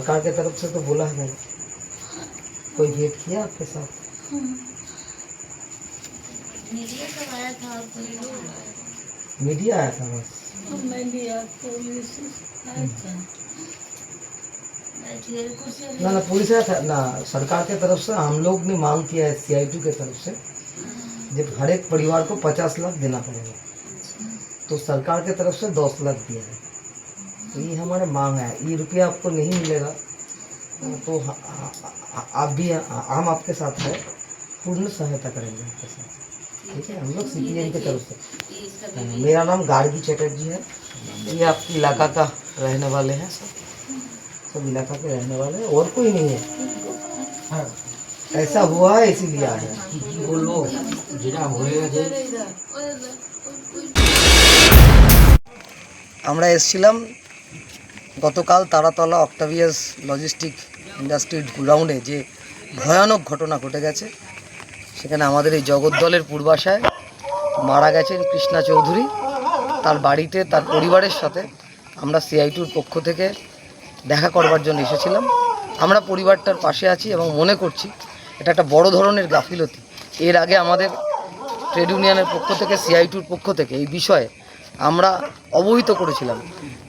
सरकार की तरफ से तो बोला है नहीं, कोई भेंट किया आपके साथ? मीडिया सब आया था और कोई लोग आए। मीडिया आया था बस? मीडिया पुलिस आया था। ना ना पुलिस आया था ना, सरकार की तरफ से हम लोग ने मांग किया है CIT की तरफ से, जब हर एक परिवार को 50 लाख देना पड़ेगा, तो सरकार की तरफ से 10 लाख दिया है। तो ये हमारे मांग है, ये रुपया आपको नहीं मिलेगा तो आप भी, हम आपके साथ है, पूर्ण सहायता करेंगे आपके साथ, ठीक है? हम लोग CPM की तरफ से। मेरा नाम गार्गी चटर्जी है, ये आपके इलाका का रहने वाले हैं, सब इलाका के रहने वाले हैं, और कोई नहीं है। हाँ, ऐसा हुआ है इसीलिए आए हैं। बोलो যেটা হয়ে গেছে। আমরা এসেছিলাম গতকাল তারাতলা অক্টাভিয়াস লজিস্টিক ইন্ডাস্ট্রির গোডাউনে যে ভয়ানক ঘটনা ঘটে গেছে, সেখানে আমাদের এই জগদ্দলের পূর্বাশায় মারা গেছেন কৃষ্ণা চৌধুরী। তার বাড়িতে তার পরিবারের সাথে আমরা CITর পক্ষ থেকে দেখা করবার জন্য এসেছিলাম। আমরা পরিবারটার পাশে আছি এবং মনে করছি এটা একটা বড় ধরনের গাফিলতি। এর আগে আমাদের ট্রেড ইউনিয়নের পক্ষ থেকে, CITর পক্ষ থেকে এই বিষয়ে আমরা অবহিত করেছিলাম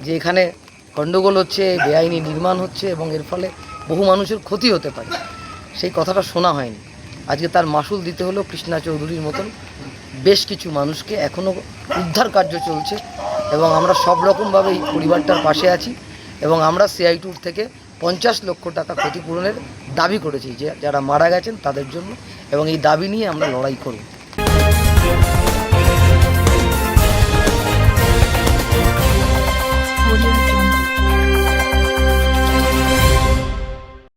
যে এখানে গণ্ডগোল হচ্ছে, বেআইনি নির্মাণ হচ্ছে এবং এর ফলে বহু মানুষের ক্ষতি হতে পারে। সেই কথাটা শোনা হয়নি। আজকে তার মাসুল দিতে হলো কৃষ্ণা চৌধুরীর মতন বেশ কিছু মানুষকে। এখনও উদ্ধার কার্য চলছে এবং আমরা সব রকমভাবে এই পরিবারটার পাশে আছি এবং আমরা CITর থেকে 50 লক্ষ টাকা ক্ষতিপূরণের দাবি করেছি যে যারা মারা গেছেন তাদের জন্য, এবং এই দাবি নিয়ে আমরা লড়াই করব।